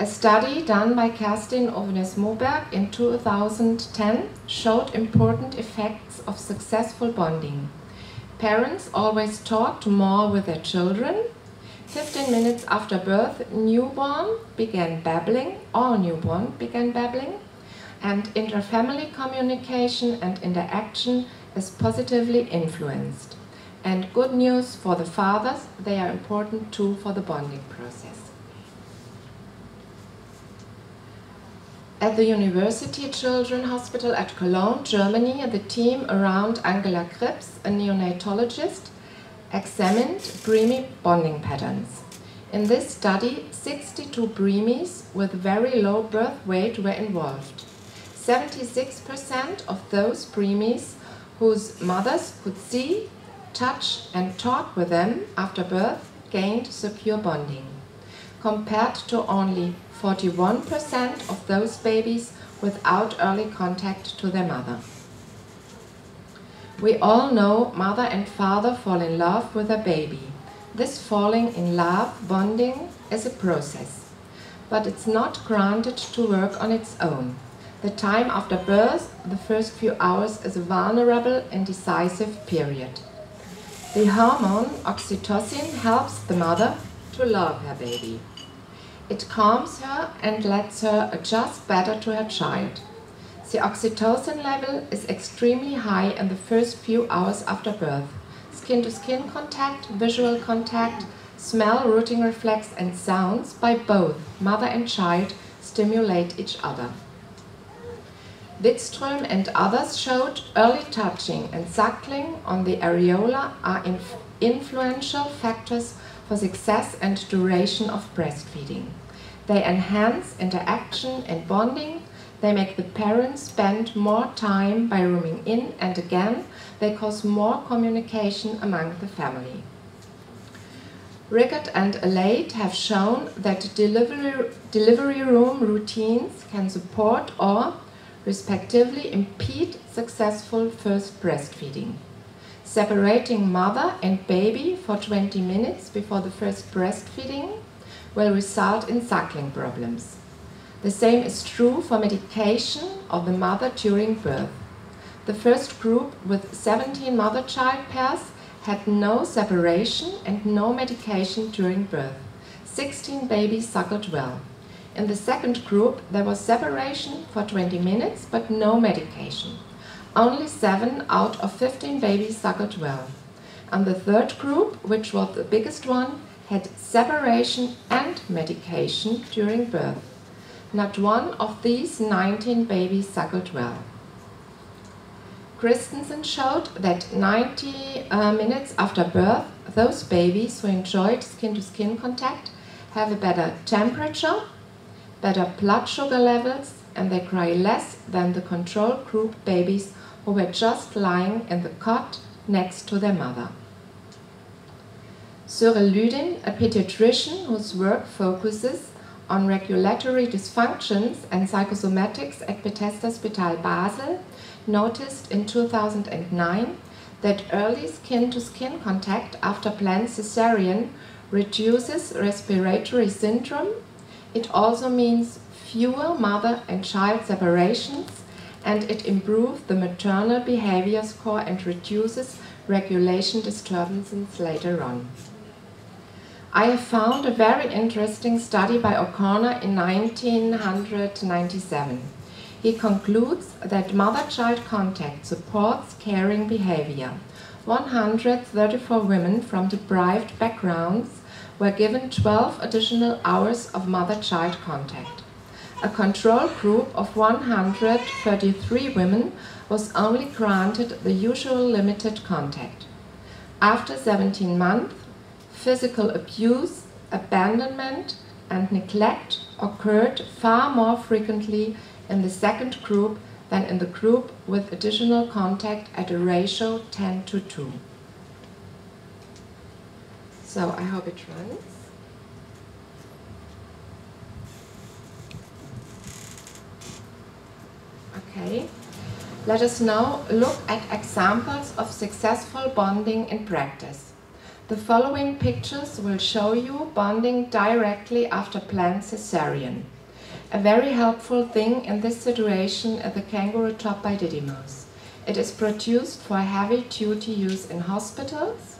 A study done by Kerstin Ovnes-Moberg in 2010 showed important effects of successful bonding. Parents always talked more with their children. 15 minutes after birth, all newborn began babbling, and inter-family communication and interaction is positively influenced. And good news for the fathers, they are important too for the bonding process. At the University Children's Hospital at Cologne, Germany, the team around Angela Krips, a neonatologist, examined preemie bonding patterns. In this study, 62 preemies with very low birth weight were involved. 76% of those preemies whose mothers could see, touch and talk with them after birth gained secure bonding, compared to only 41% of those babies without early contact to their mother. We all know mother and father fall in love with their baby. This falling in love, bonding, is a process, but it's not granted to work on its own. The time after birth, the first few hours, is a vulnerable and decisive period. The hormone oxytocin helps the mother to love her baby. It calms her and lets her adjust better to her child. The oxytocin level is extremely high in the first few hours after birth. Skin-to-skin contact, visual contact, smell, rooting reflex and sounds by both mother and child stimulate each other. Wickström and others showed early touching and suckling on the areola are influential factors for success and duration of breastfeeding. They enhance interaction and bonding. They make the parents spend more time by rooming in, and again, they cause more communication among the family. Rickert and Alate have shown that delivery room routines can support or, respectively, impede successful first breastfeeding. Separating mother and baby for 20 minutes before the first breastfeeding will result in suckling problems. The same is true for medication of the mother during birth. The first group with 17 mother-child pairs had no separation and no medication during birth. 16 babies suckled well. In the second group, there was separation for 20 minutes but no medication. Only 7 out of 15 babies suckled well. And the third group, which was the biggest one, had separation and medication during birth. Not one of these 19 babies suckled well. Christensen showed that 90 minutes after birth, those babies who enjoyed skin-to-skin contact have a better temperature, better blood sugar levels, and they cry less than the control group babies who were just lying in the cot next to their mother. Cyril Lüdin, a pediatrician whose work focuses on regulatory dysfunctions and psychosomatics at Bethesda Spital Basel, noticed in 2009 that early skin-to-skin contact after planned cesarean reduces respiratory syndrome. It also means fewer mother and child separations, and it improves the maternal behavior score and reduces regulation disturbances later on. I have found a very interesting study by O'Connor in 1997. He concludes that mother-child contact supports caring behavior. 134 women from deprived backgrounds were given 12 additional hours of mother-child contact. A control group of 133 women was only granted the usual limited contact. After 17 months, physical abuse, abandonment, and neglect occurred far more frequently in the second group than in the group with additional contact at a ratio 10:2. So I hope it runs. Okay, let us now look at examples of successful bonding in practice. The following pictures will show you bonding directly after planned cesarean. A very helpful thing in this situation is the kangaroo top by Didymos. It is produced for heavy-duty use in hospitals.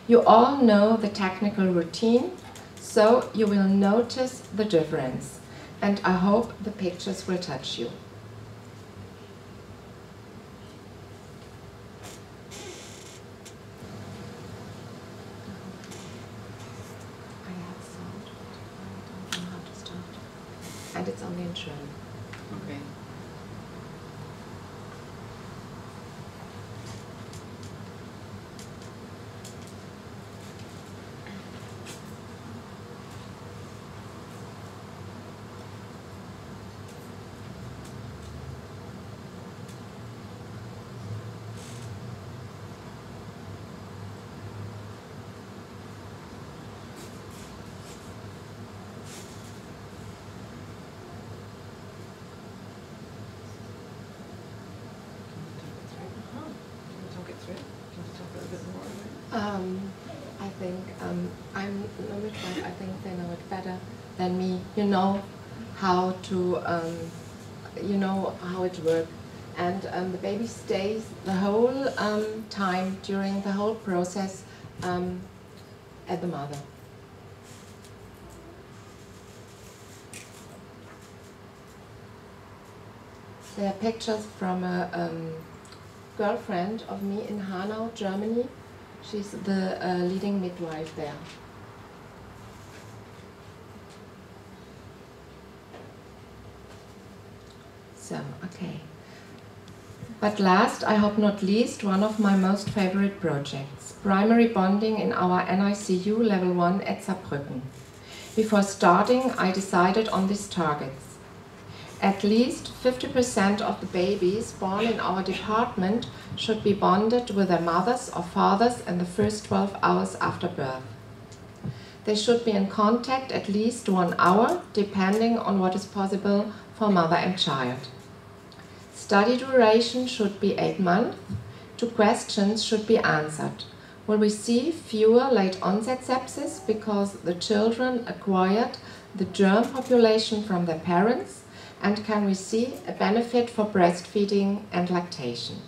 You all know the technical routine, so you will notice the difference, and I hope the pictures will touch you. I have sound, but I don't know how to start. And it's only in German. Okay. I think I'm no midwife. I think they know it better than me. You know how to, you know how it works, and the baby stays the whole time during the whole process at the mother. There are pictures from a girlfriend of me in Hanau, Germany. She's the leading midwife there. So, okay. But last, I hope not least, one of my most favorite projects, primary bonding in our NICU level 1 at Saarbrücken. Before starting, I decided on these targets. At least 50% of the babies born in our department should be bonded with their mothers or fathers in the first 12 hours after birth. They should be in contact at least 1 hour, depending on what is possible for mother and child. Study duration should be 8 months. 2 questions should be answered. Will we see fewer late onset sepsis because the children acquired the germ population from their parents? And can we see a benefit for breastfeeding and lactation?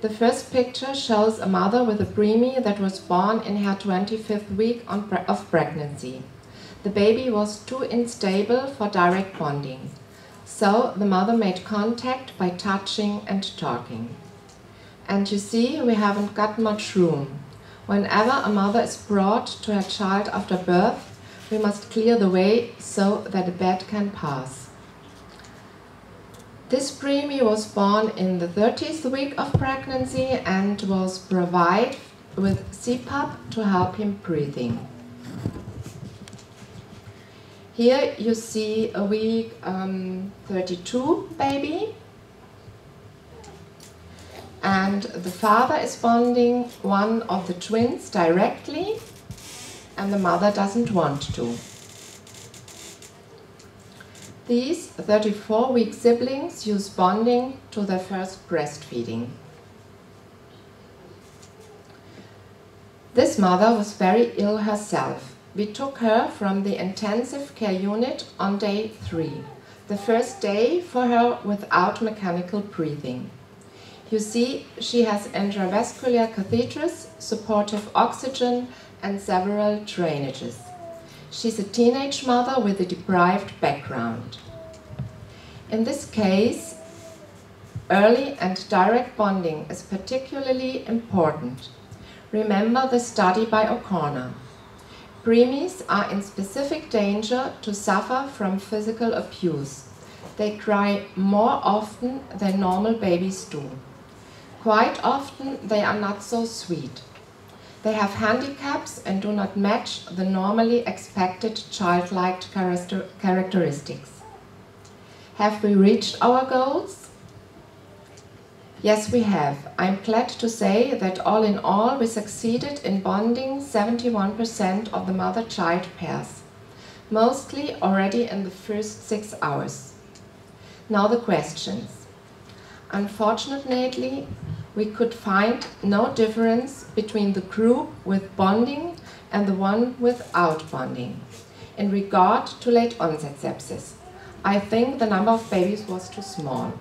The first picture shows a mother with a preemie that was born in her 25th week of pregnancy. The baby was too unstable for direct bonding, so the mother made contact by touching and talking. And you see, we haven't got much room. Whenever a mother is brought to her child after birth, we must clear the way so that a bed can pass. This preemie was born in the 30th week of pregnancy and was provided with CPAP to help him breathing. Here you see a week 32 baby, and the father is bonding one of the twins directly, and the mother doesn't want to. These 34-week siblings use bonding to their first breastfeeding. This mother was very ill herself. We took her from the intensive care unit on day 3, the first day for her without mechanical breathing. You see, she has intravascular catheters, supportive oxygen, and several drainages. She's a teenage mother with a deprived background. In this case, early and direct bonding is particularly important. Remember the study by O'Connor. Preemies are in specific danger to suffer from physical abuse. They cry more often than normal babies do. Quite often they are not so sweet. They have handicaps and do not match the normally expected childlike characteristics. Have we reached our goals? Yes, we have. I'm glad to say that all in all we succeeded in bonding 71% of the mother-child pairs, mostly already in the first 6 hours. Now the questions. Unfortunately, we could find no difference between the group with bonding and the one without bonding. In regard to late onset sepsis, I think the number of babies was too small.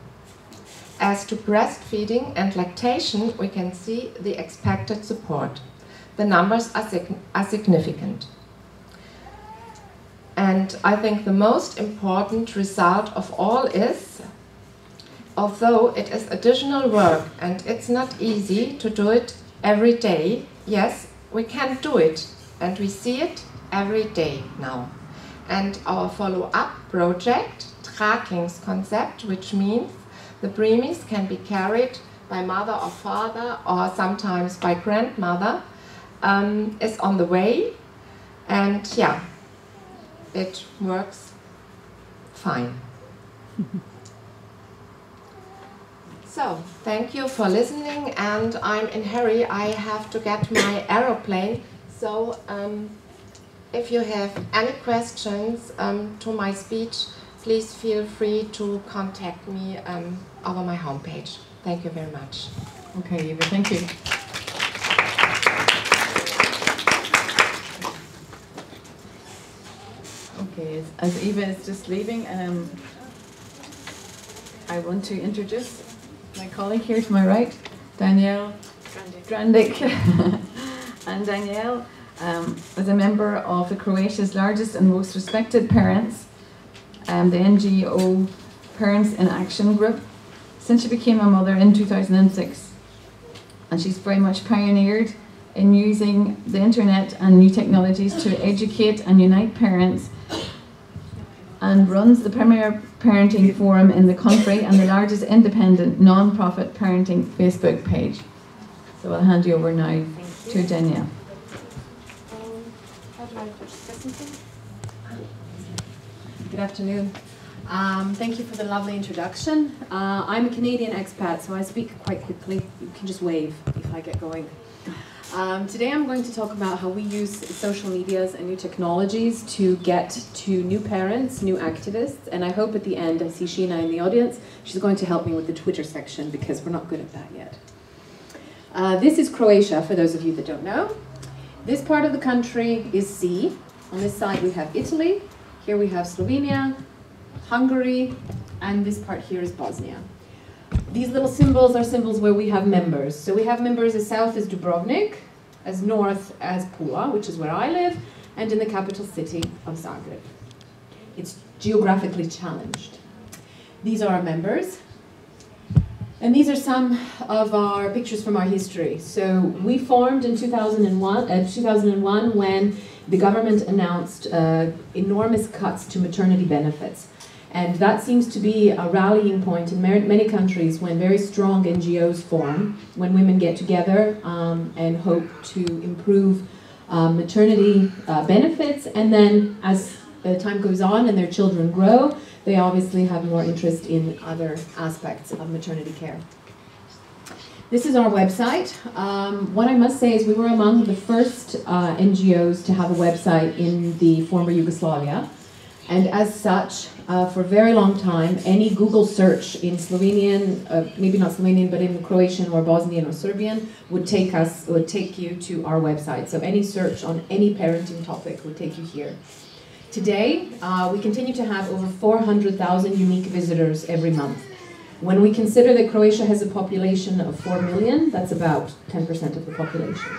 As to breastfeeding and lactation, we can see the expected support. The numbers are significant. And I think the most important result of all is, although it is additional work and it's not easy to do it every day, yes, we can do it, and we see it every day now. And our follow-up project, Traglingskonzept, which means the preemies can be carried by mother or father or sometimes by grandmother, is on the way, and yeah, it works fine. So, thank you for listening, and I'm in hurry. I have to get my aeroplane, so if you have any questions to my speech, please feel free to contact me over my homepage. Thank you very much. Okay, Eva, thank you. Okay, as Eva is just leaving, I want to introduce my colleague here to my right, Danielle Drandić. And Danielle is a member of Croatia's largest and most respected parents, the NGO Parents in Action group, since she became a mother in 2006. And she's very much pioneered in using the internet and new technologies to educate and unite parents, and runs the premier parenting forum in the country and the largest independent non-profit parenting Facebook page. So I'll hand you over now to Danielle. Good afternoon. Thank you for the lovely introduction. I'm a Canadian expat, so I speak quite quickly. You can just wave if I get going. Today I'm going to talk about how we use social medias and new technologies to get to new parents, new activists, and I hope at the end, I see Sheena in the audience, she's going to help me with the Twitter section because we're not good at that yet. This is Croatia, for those of you that don't know. This part of the country is sea. On this side we have Italy, here we have Slovenia, Hungary, and this part here is Bosnia. These little symbols are symbols where we have members. So we have members as south as Dubrovnik, as north as Pula, which is where I live, and in the capital city of Zagreb. It's geographically challenged. These are our members. And these are some of our pictures from our history. So we formed in 2001 when the government announced enormous cuts to maternity benefits. And that seems to be a rallying point in many countries when very strong NGOs form, when women get together and hope to improve maternity benefits. And then as time goes on and their children grow, they obviously have more interest in other aspects of maternity care. This is our website. What I must say is we were among the first NGOs to have a website in the former Yugoslavia. And as such, for a very long time, any Google search in Slovenian, maybe not Slovenian, but in Croatian or Bosnian or Serbian would take you to our website. So any search on any parenting topic would take you here. Today, we continue to have over 400,000 unique visitors every month. When we consider that Croatia has a population of 4 million, that's about 10% of the population.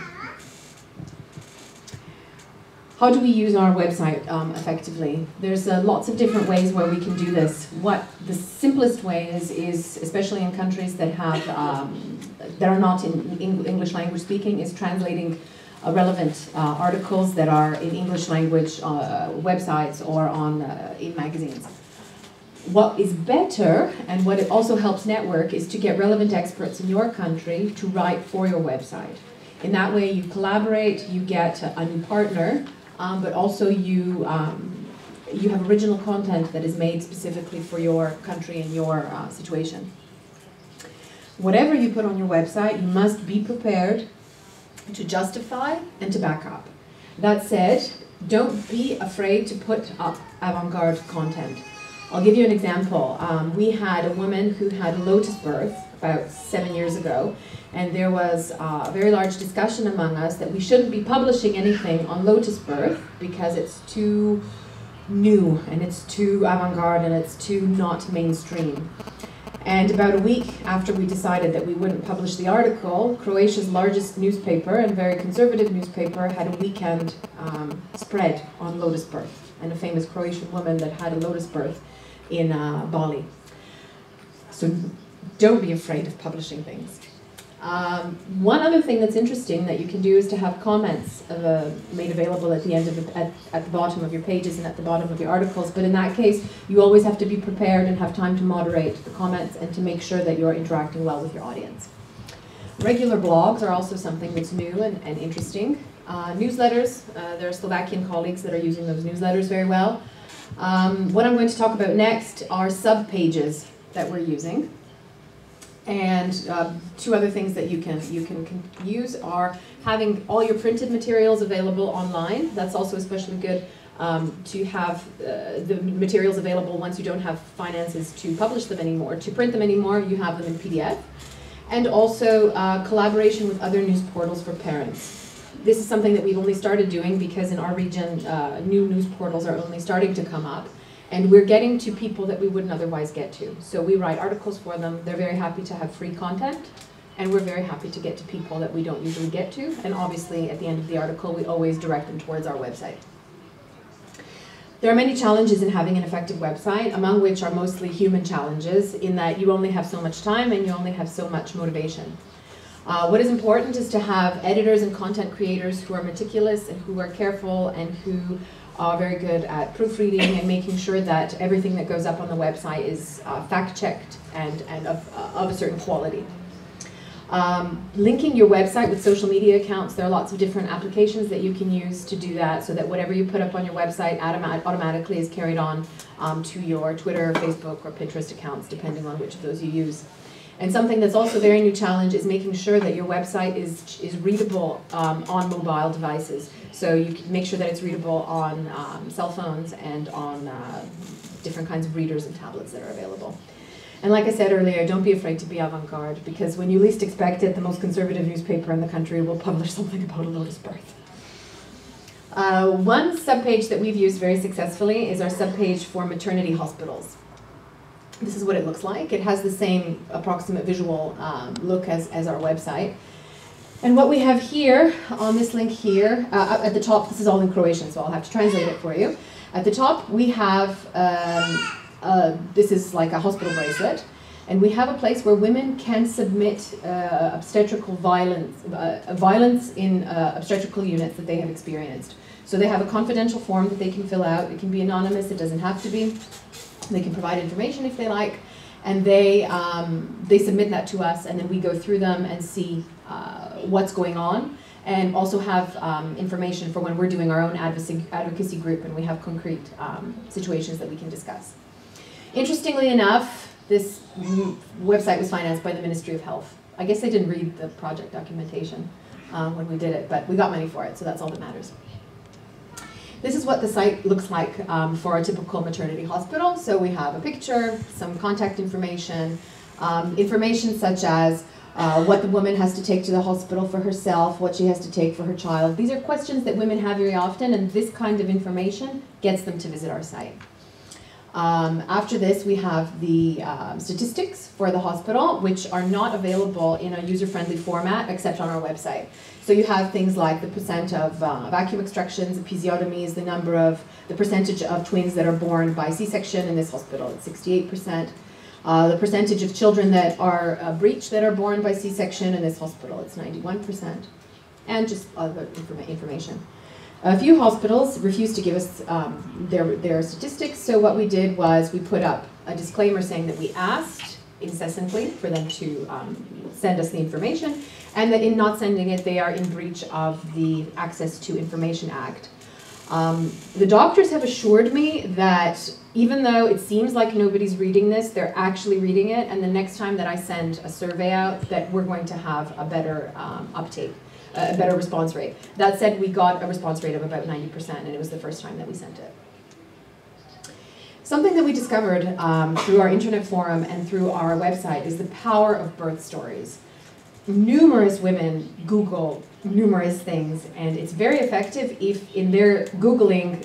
How do we use our website effectively? There's lots of different ways where we can do this. What the simplest way is especially in countries that have that are not in English language speaking, is translating relevant articles that are in English language websites or on in magazines. What is better, and what it also helps network, is to get relevant experts in your country to write for your website. In that way you collaborate, you get a new partner, but also you have original content that is made specifically for your country and your situation. Whatever you put on your website, you must be prepared to justify and to back up. That said, don't be afraid to put up avant-garde content. I'll give you an example. We had a woman who had a lotus birth about 7 years ago, and there was a very large discussion among us that we shouldn't be publishing anything on lotus birth because it's too new and it's too avant-garde and it's too not mainstream. And about a week after we decided that we wouldn't publish the article, Croatia's largest newspaper and very conservative newspaper had a weekend spread on lotus birth, and a famous Croatian woman that had a lotus birth in Bali. So don't be afraid of publishing things. One other thing that's interesting that you can do is to have comments made available at the end of at the bottom of your pages and at the bottom of your articles. But in that case, you always have to be prepared and have time to moderate the comments and to make sure that you're interacting well with your audience. Regular blogs are also something that's new and interesting. Newsletters, there are Slovakian colleagues that are using those newsletters very well. What I'm going to talk about next are sub-pages that we're using. And two other things that you can use are having all your printed materials available online. That's also especially good to have the materials available once you don't have finances to publish them anymore. To print them anymore, you have them in PDF. And also collaboration with other news portals for parents. This is something that we've only started doing because in our region, new news portals are only starting to come up. And we're getting to people that we wouldn't otherwise get to. So we write articles for them. They're very happy to have free content. And we're very happy to get to people that we don't usually get to. And obviously, at the end of the article, we always direct them towards our website. There are many challenges in having an effective website, among which are mostly human challenges, in that you only have so much time and you only have so much motivation. What is important is to have editors and content creators who are meticulous and who are careful and who are very good at proofreading and making sure that everything that goes up on the website is fact-checked and of a certain quality. Linking your website with social media accounts, there are lots of different applications that you can use to do that, so that whatever you put up on your website automatically is carried on to your Twitter, Facebook, or Pinterest accounts, depending on which of those you use. And something that's also a very new challenge is making sure that your website is readable on mobile devices. So you can make sure that it's readable on cell phones and on different kinds of readers and tablets that are available. And like I said earlier, don't be afraid to be avant-garde, because when you least expect it, the most conservative newspaper in the country will publish something about a lotus birth. One subpage that we've used very successfully is our subpage for maternity hospitals. This is what it looks like. It has the same approximate visual look as our website. And what we have here, on this link here, at the top, this is all in Croatian, so I'll have to translate it for you. At the top, we have, this is like a hospital bracelet, and we have a place where women can submit obstetrical violence in obstetrical units that they have experienced. So they have a confidential form that they can fill out. It can be anonymous, it doesn't have to be. They can provide information if they like, and they submit that to us, and then we go through them and see what's going on, and also have information for when we're doing our own advocacy group and we have concrete situations that we can discuss. Interestingly enough, this website was financed by the Ministry of Health. I guess they didn't read the project documentation when we did it, but we got money for it, so that's all that matters. This is what the site looks like for a typical maternity hospital. So we have a picture, some contact information, information such as what the woman has to take to the hospital for herself, what she has to take for her child. These are questions that women have very often, and this kind of information gets them to visit our site. After this, we have the statistics for the hospital, which are not available in a user-friendly format except on our website. So you have things like the percent of vacuum extractions, episiotomies, the percentage of twins that are born by C-section in this hospital, it's 68%. The percentage of children that are breech that are born by C-section in this hospital, it's 91%. And just other information. A few hospitals refused to give us their statistics, so what we did was we put up a disclaimer saying that we asked incessantly for them to send us the information, and that in not sending it, they are in breach of the Access to Information Act. The doctors have assured me that even though it seems like nobody's reading this, they're actually reading it, and the next time that I send a survey out, that we're going to have a better uptake. A better response rate. That said, we got a response rate of about 90%, and it was the first time that we sent it. Something that we discovered through our internet forum and through our website is the power of birth stories. Numerous women Google numerous things, and it's very effective if in their Googling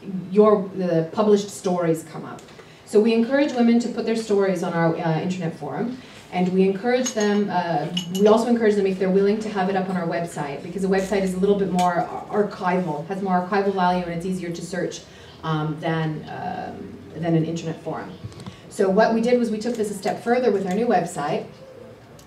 the published stories come up. So we encourage women to put their stories on our internet forum, and we encourage them, we also encourage them if they're willing to have it up on our website, because the website is a little bit more archival, has more archival value, and it's easier to search than an internet forum. So what we did was we took this a step further with our new website,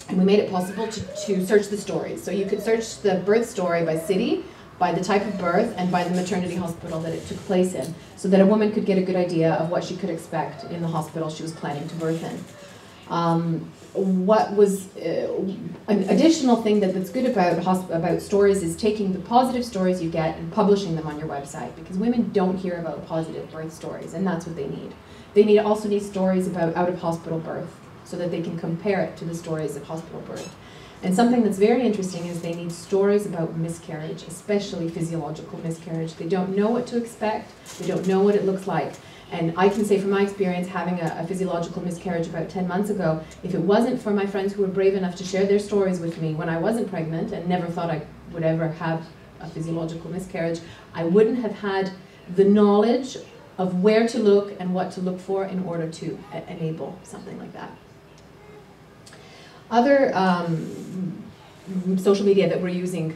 and we made it possible to search the stories. So you could search the birth story by city, by the type of birth, and by the maternity hospital that it took place in, so that a woman could get a good idea of what she could expect in the hospital she was planning to birth in. What was an additional thing that's good about stories is taking the positive stories you get and publishing them on your website, because women don't hear about positive birth stories, and that's what they need. They also need stories about out-of-hospital birth, so that they can compare it to the stories of hospital birth. And something that's very interesting is they need stories about miscarriage, especially physiological miscarriage. They don't know what to expect, they don't know what it looks like. And I can say from my experience, having a physiological miscarriage about 10 months ago, if it wasn't for my friends who were brave enough to share their stories with me when I wasn't pregnant and never thought I would ever have a physiological miscarriage, I wouldn't have had the knowledge of where to look and what to look for in order to enable something like that. Other social media that we're using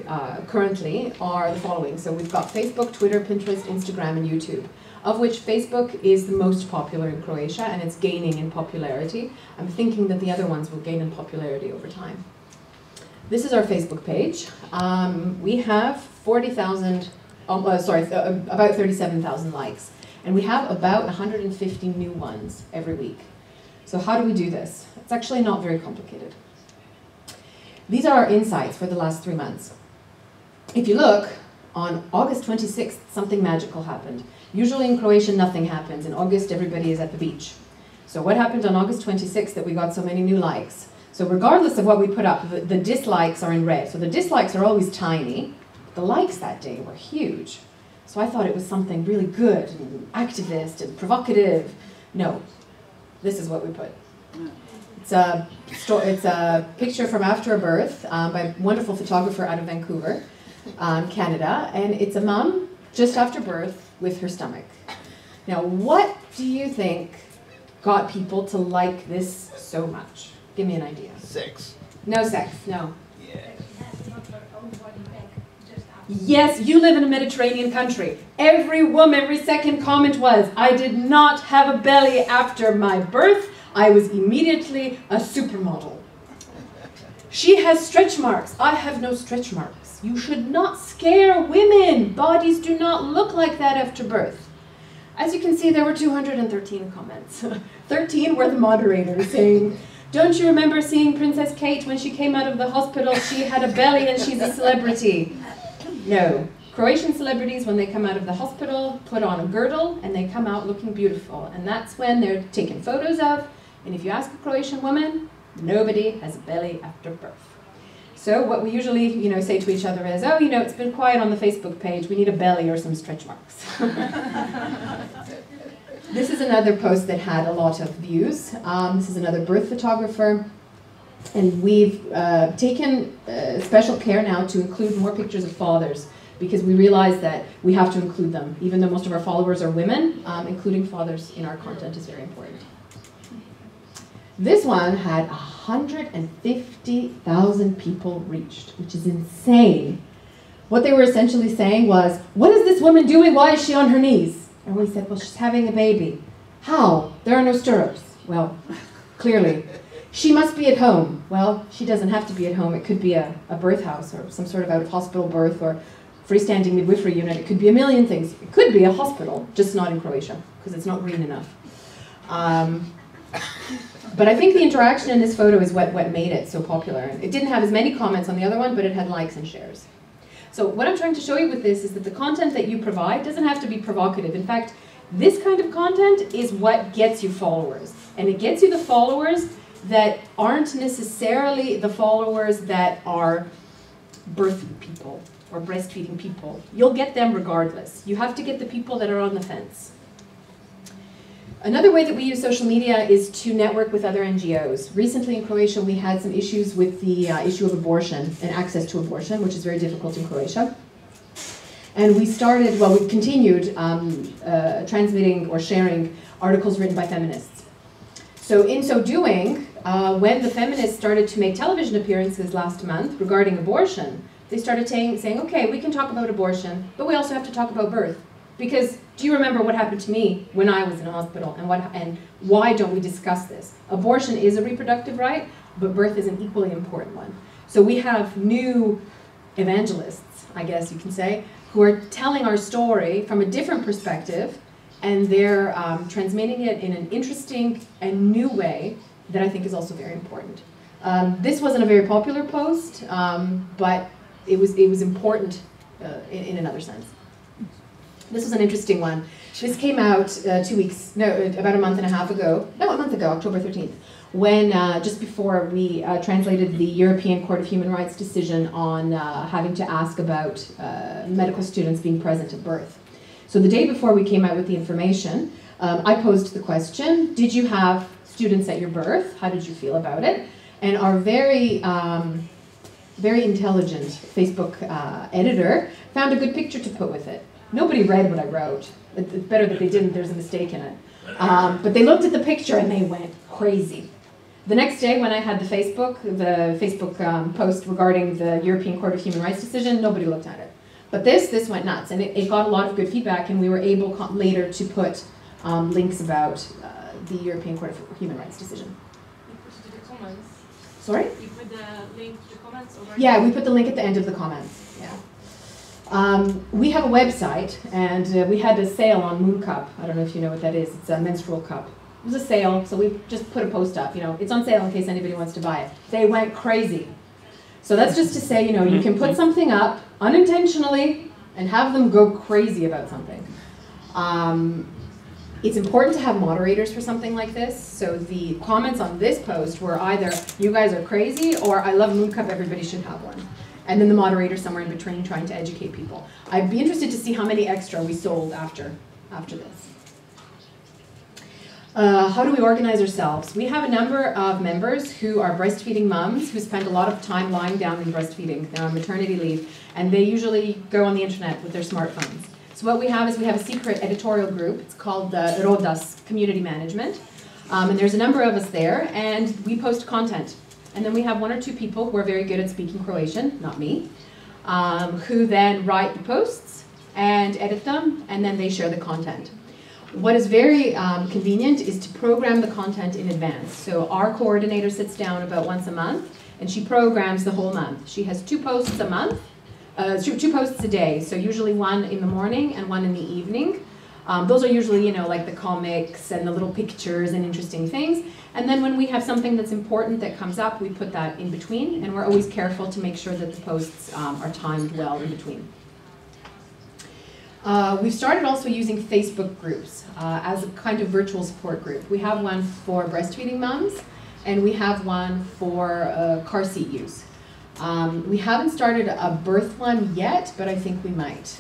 currently are the following. So we've got Facebook, Twitter, Pinterest, Instagram, and YouTube, of which Facebook is the most popular in Croatia, and it's gaining in popularity. I'm thinking that the other ones will gain in popularity over time. This is our Facebook page. We have 40,000, about 37,000 likes, and we have about 150 new ones every week. So how do we do this? It's actually not very complicated. These are our insights for the last 3 months. If you look, on August 26th, something magical happened. Usually in Croatia, nothing happens. In August, everybody is at the beach. So what happened on August 26th that we got so many new likes? So regardless of what we put up, the dislikes are in red. So the dislikes are always tiny. The likes that day were huge. So I thought it was something really good and activist and provocative. No, this is what we put. It's a picture from after a birth by a wonderful photographer out of Vancouver, Canada, and it's a mum just after birth with her stomach. Now, what do you think got people to like this so much? Give me an idea. Sex. No sex, no. Yeah. Yes, you live in a Mediterranean country. Every second comment was, I did not have a belly after my birth. I was immediately a supermodel. She has stretch marks. I have no stretch marks. You should not scare women. Bodies do not look like that after birth. As you can see, there were 213 comments. 13 were the moderators saying, don't you remember seeing Princess Kate when she came out of the hospital? She had a belly and she's a celebrity. No. Croatian celebrities, when they come out of the hospital, put on a girdle and they come out looking beautiful. And that's when they're taken photos of. And if you ask a Croatian woman, nobody has a belly after birth. So what we usually, say to each other is, oh, it's been quiet on the Facebook page. We need a belly or some stretch marks. This is another post that had a lot of views. This is another birth photographer. And we've taken special care now to include more pictures of fathers, because we realize that we have to include them. Even though most of our followers are women, including fathers in our content is very important. This one had 150,000 people reached, which is insane. What they were essentially saying was, what is this woman doing? Why is she on her knees? And we said, well, she's having a baby. How? There are no stirrups. Well, clearly. She must be at home. Well, she doesn't have to be at home. It could be a birth house or some sort of out-of-hospital birth or freestanding midwifery unit. It could be a million things. It could be a hospital, just not in Croatia, because it's not green enough. But I think the interaction in this photo is what made it so popular. It didn't have as many comments on the other one, but it had likes and shares. So what I'm trying to show you with this is that the content that you provide doesn't have to be provocative. In fact, this kind of content is what gets you followers. And it gets you the followers that aren't necessarily the followers that are birth people or breastfeeding people. You'll get them regardless. You have to get the people that are on the fence. Another way that we use social media is to network with other NGOs. Recently in Croatia, we had some issues with the issue of abortion and access to abortion, which is very difficult in Croatia. And we started, well, we continued transmitting or sharing articles written by feminists. So in so doing, when the feminists started to make television appearances last month regarding abortion, they started saying, okay, we can talk about abortion, but we also have to talk about birth. Because do you remember what happened to me when I was in a hospital, and why don't we discuss this? Abortion is a reproductive right, but birth is an equally important one. So we have new evangelists, I guess you can say, who are telling our story from a different perspective, and they're transmitting it in an interesting and new way that I think is also very important. This wasn't a very popular post, but it was important in another sense. This was an interesting one. This came out about a month and a half ago, October 13th, when just before we translated the European Court of Human Rights decision on having to ask about medical students being present at birth. So the day before we came out with the information, I posed the question, did you have students at your birth? How did you feel about it? And our very intelligent Facebook editor found a good picture to put with it. Nobody read what I wrote. It's better that they didn't, there's a mistake in it. But they looked at the picture and they went crazy. The next day when I had the Facebook post regarding the European Court of Human Rights decision, nobody looked at it. But this went nuts, and it got a lot of good feedback, and we were able later to put links about the European Court of Human Rights decision. You put it in the comments. Sorry? You put the link to the comments over? Yeah, we put the link at the end of the comments. Yeah. We have a website, and we had a sale on Moon Cup. I don't know if you know what that is. It's a menstrual cup. It was a sale, so we just put a post up. It's on sale in case anybody wants to buy it. They went crazy. So that's just to say, you can put something up unintentionally and have them go crazy about something. It's important to have moderators for something like this. So the comments on this post were either, you guys are crazy, or I love Moon Cup, everybody should have one. And then the moderator somewhere in between trying to educate people. I'd be interested to see how many extra we sold after this. How do we organize ourselves? We have a number of members who are breastfeeding moms who spend a lot of time lying down and breastfeeding. They're on maternity leave, and they usually go on the internet with their smartphones. So what we have is we have a secret editorial group. It's called the Rodas Community Management. And there's a number of us there, and we post content. And then we have one or two people who are very good at speaking Croatian, not me, who then write the posts and edit them, and then they share the content. What is very convenient is to program the content in advance. So our coordinator sits down about once a month, and she programs the whole month. She has 2 posts a month, 2 posts a day, so usually one in the morning and one in the evening. Those are usually, like the comics and the little pictures and interesting things. And then when we have something that's important that comes up, we put that in between, and we're always careful to make sure that the posts are timed well in between. We've started also using Facebook groups as a kind of virtual support group. We have one for breastfeeding moms, and we have one for car seat use. We haven't started a birth one yet, but I think we might.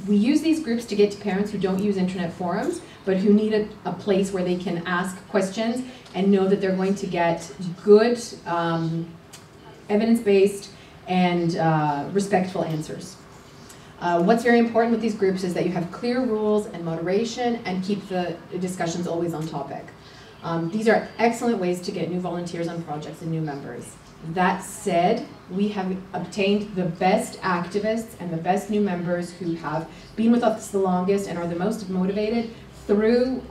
We use these groups to get to parents who don't use internet forums, but who need a place where they can ask questions and know that they're going to get good, evidence-based, and respectful answers. What's very important with these groups is that you have clear rules and moderation and keep the discussions always on topic. These are excellent ways to get new volunteers on projects and new members. That said, we have obtained the best activists and the best new members who have been with us the longest and are the most motivated through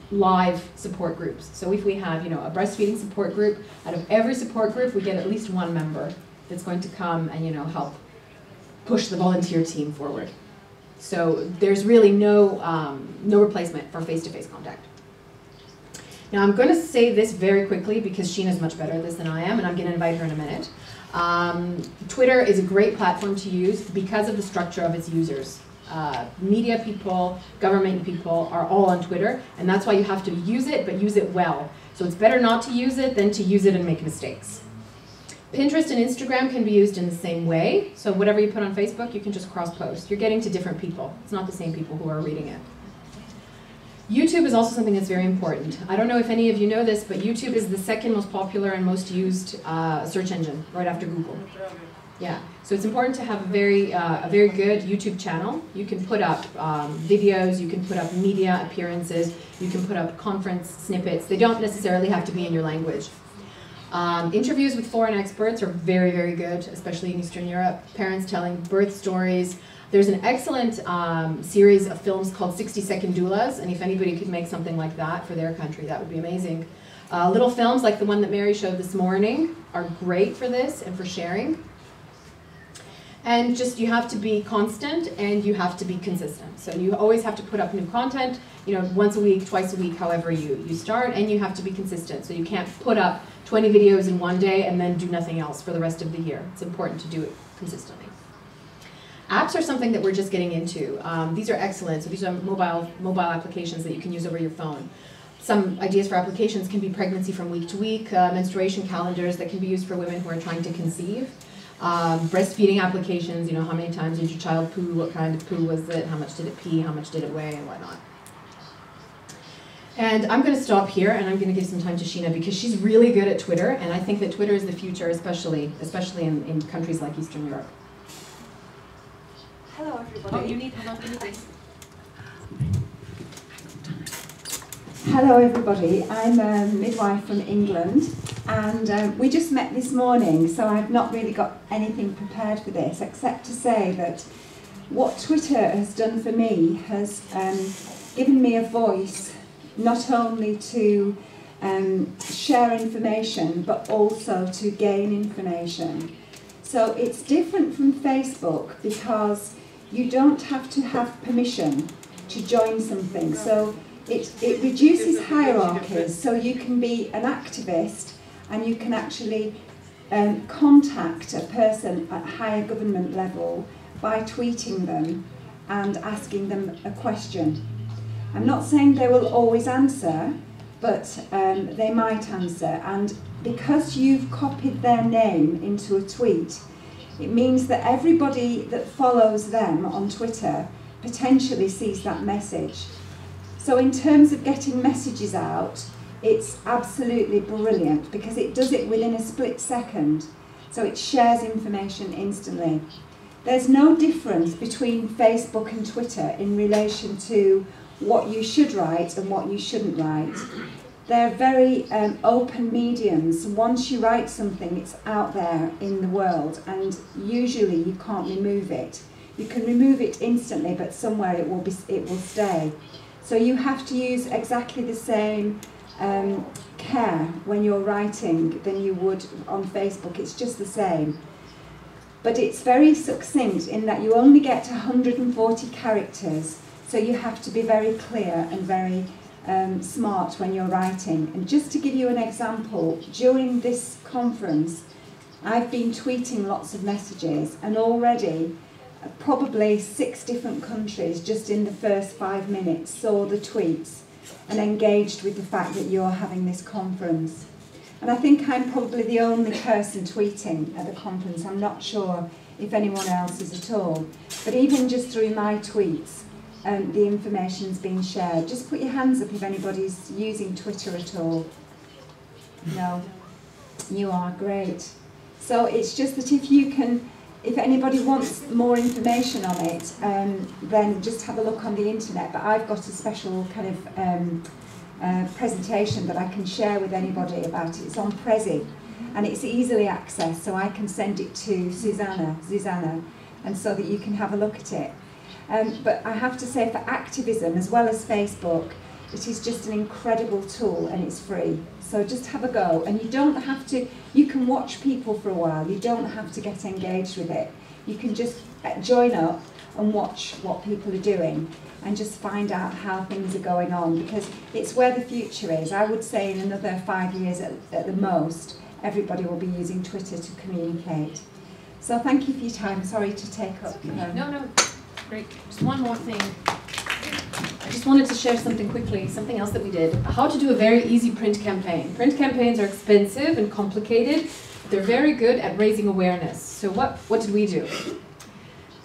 live support groups. So if we have, a breastfeeding support group, out of every support group, we get at least one member that's going to come and, help push the volunteer team forward. So there's really no replacement for face-to-face contact. Now I'm going to say this very quickly because Sheena's much better at this than I am, and I'm going to invite her in a minute. Twitter is a great platform to use because of the structure of its users. Media people, government people are all on Twitter, and that's why you have to use it, but use it well. So it's better not to use it than to use it and make mistakes. Pinterest and Instagram can be used in the same way. So whatever you put on Facebook, you can just cross-post. You're getting to different people. It's not the same people who are reading it. YouTube is also something that's very important. I don't know if any of you know this, but YouTube is the second most popular and most used search engine, right after Google. Yeah, so it's important to have a very good YouTube channel. You can put up videos, you can put up media appearances, you can put up conference snippets. They don't necessarily have to be in your language. Interviews with foreign experts are very, very good, especially in Eastern Europe. Parents telling birth stories. There's an excellent series of films called 60-second doulas, and if anybody could make something like that for their country, that would be amazing. Little films like the one that Mary showed this morning are great for this and for sharing. And just, you have to be constant and you have to be consistent. So you always have to put up new content, you know, once a week, twice a week, however you start, and you have to be consistent. So you can't put up 20 videos in one day and then do nothing else for the rest of the year. It's important to do it consistently. Apps are something that we're just getting into. These are excellent. So these are mobile applications that you can use over your phone. Some ideas for applications can be pregnancy from week to week, menstruation calendars that can be used for women who are trying to conceive, breastfeeding applications, you know, how many times did your child poo, what kind of poo was it, how much did it pee, how much did it weigh, and whatnot. And I'm going to stop here, and I'm going to give some time to Sheena because she's really good at Twitter, and I think that Twitter is the future, especially in countries like Eastern Europe. Hello everybody. Oh, you need this. Hello everybody, I'm a midwife from England, and we just met this morning, so I've not really got anything prepared for this except to say that what Twitter has done for me has given me a voice not only to share information but also to gain information. So it's different from Facebook because you don't have to have permission to join something. So it reduces hierarchies, so you can be an activist and you can actually contact a person at higher government level by tweeting them and asking them a question. I'm not saying they will always answer, but they might answer, and because you've copied their name into a tweet, it means that everybody that follows them on Twitter potentially sees that message. So in terms of getting messages out, it's absolutely brilliant because it does it within a split second. So it shares information instantly. There's no difference between Facebook and Twitter in relation to what you should write and what you shouldn't write. They're very open mediums. Once you write something, it's out there in the world, and usually you can't remove it. You can remove it instantly, but somewhere it will stay. So you have to use exactly the same care when you're writing than you would on Facebook. It's just the same. But it's very succinct in that you only get 140 characters, so you have to be very clear and very smart when you're writing. And just to give you an example, during this conference, I've been tweeting lots of messages, and already probably 6 different countries just in the first 5 minutes saw the tweets and engaged with the fact that you're having this conference. And I think I'm probably the only person tweeting at the conference. I'm not sure if anyone else is at all. But even just through my tweets, the information's being shared. Just put your hands up if anybody's using Twitter at all. No? You are, great. So it's just that if anybody wants more information on it, then just have a look on the internet. But I've got a special kind of presentation that I can share with anybody about it. It's on Prezi, and it's easily accessed, so I can send it to Susanna, and so that you can have a look at it. But I have to say, for activism as well as Facebook, it is just an incredible tool, and it's free. So just have a go, and you don't have to, you can watch people for a while, you don't have to get engaged with it. You can just join up and watch what people are doing and just find out how things are going on, because it's where the future is. I would say in another 5 years at the most, everybody will be using Twitter to communicate. So thank you for your time. Sorry to take up. No, great. Just one more thing. I just wanted to share something quickly, something else that we did. How to do a very easy print campaign. Print campaigns are expensive and complicated. They're very good at raising awareness. So what did we do?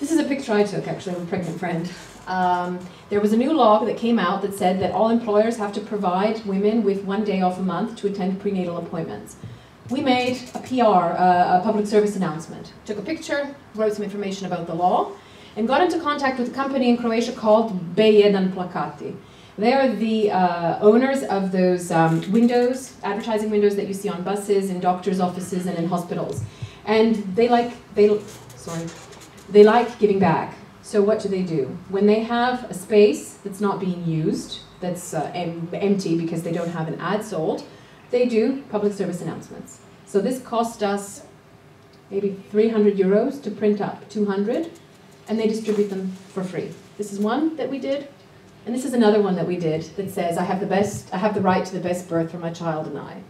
This is a picture I took, actually, of a pregnant friend. There was a new law that came out that said that all employers have to provide women with 1 day off a month to attend prenatal appointments. We made a PR, a public service announcement. Took a picture, wrote some information about the law, and got into contact with a company in Croatia called B1 Plakati. They are the owners of those windows, advertising windows that you see on buses, in doctors' offices, and in hospitals. And they like giving back. So what do? When they have a space that's not being used, that's empty because they don't have an ad sold, they do public service announcements. So this cost us maybe 300 euros to print up 200, and they distribute them for free. This is one that we did, and this is another one that we did that says, I have the right to the best birth for my child and I.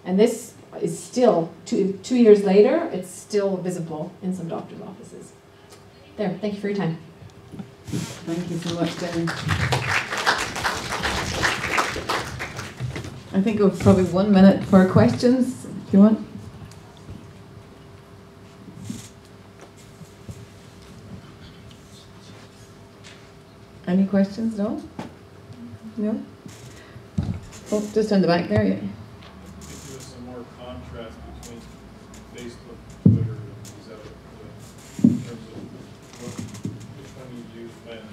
And this is still, two years later, it's still visible in some doctor's offices. There, thank you for your time. Thank you so much, Jenny. I think it was probably 1 minute for questions, if you want. Any questions at all? No? Oh, just on the back there, yeah. Give us some more contrast between Facebook, Twitter, and these other, in terms of which one you use when?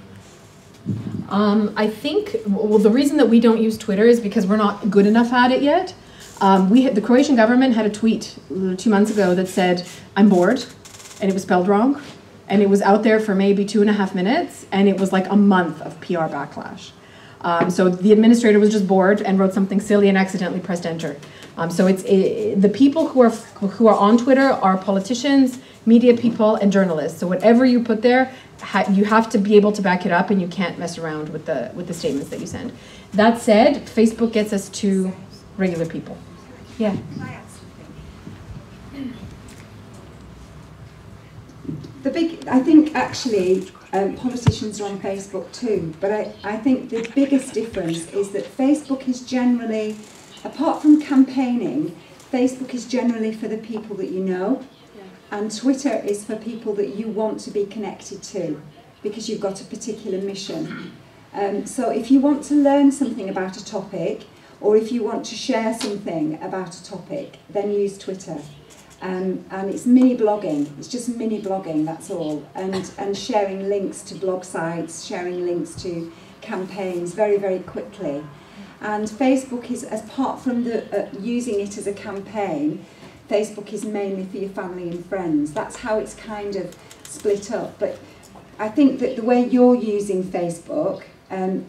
I think, well, the reason that we don't use Twitter is because we're not good enough at it yet. The Croatian government had a tweet 2 months ago that said, I'm bored, and it was spelled wrong. And it was out there for maybe 2.5 minutes, and it was like a month of PR backlash. So the administrator was just bored and wrote something silly and accidentally pressed enter. So the people who are on Twitter are politicians, media people, and journalists. So whatever you put there, you have to be able to back it up, and you can't mess around with the statements that you send. That said, Facebook gets us to regular people. Yeah. I think actually politicians are on Facebook too, but I think the biggest difference is that Facebook is generally, apart from campaigning, Facebook is generally for the people that you know, and Twitter is for people that you want to be connected to, because you've got a particular mission. So if you want to learn something about a topic, or if you want to share something about a topic, then use Twitter. And it's mini blogging, it's just mini blogging, that's all, and sharing links to blog sites, sharing links to campaigns very, very quickly. And Facebook is, apart from using it as a campaign, Facebook is mainly for your family and friends. That's how it's kind of split up. But I think that the way you're using Facebook,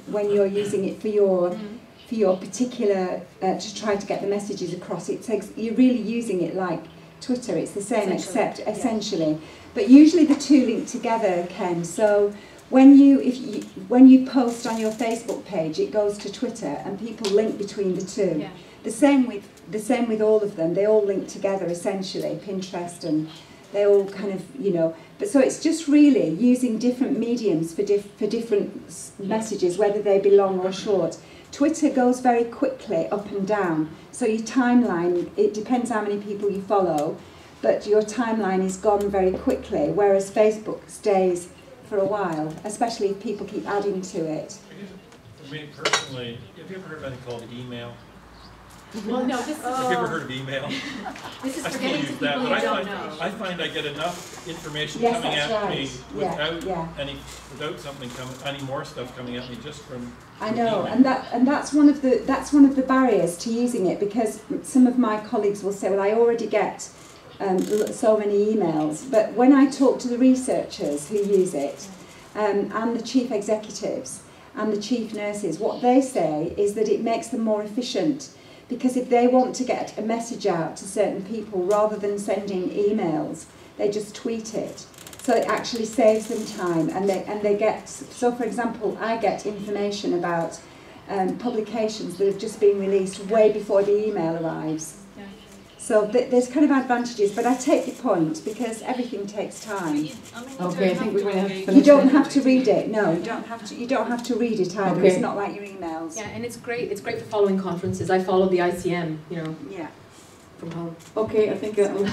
when you're using it for your particular, to try to get the messages across, you're really using it like Twitter. It's the same, except essentially. But usually the two link together, Ken. So when you post on your Facebook page, it goes to Twitter, and people link between the two. Yeah. The same with all of them. They all link together essentially. Pinterest, and they all kind of, you know. But so it's just really using different mediums for different messages, whether they be long or short. Twitter goes very quickly up and down, so your timeline, it depends how many people you follow, but your timeline is gone very quickly, whereas Facebook stays for a while, especially if people keep adding to it. For me personally, have you ever heard of anything called email? Well, no, this is... Have you ever heard of email? This is I for still getting to use people that, who but don't know. I find I get enough information Yes, coming that's at right. me without something coming, any more stuff coming at me just from. I know, email. and that's one of the barriers to using it, because some of my colleagues will say, well, I already get so many emails, but when I talk to the researchers who use it, and the chief executives and the chief nurses, what they say is that it makes them more efficient. Because if they want to get a message out to certain people, rather than sending emails, they just tweet it. So it actually saves them time, and they get. So, for example, I get information about publications that have just been released way before the email arrives. Yeah. So there's kind of advantages, but I take your point, because everything takes time. Okay, I think we're going to have to finish. You don't have to read it. No, you don't have to. You don't have to read it either. Okay. It's not like your emails. Yeah, and it's great. It's great for following conferences. I follow the ICM, you know. Yeah. From home. Okay, I think that will...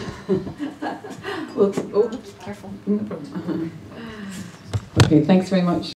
Oh, careful. No problem. Okay, thanks very much.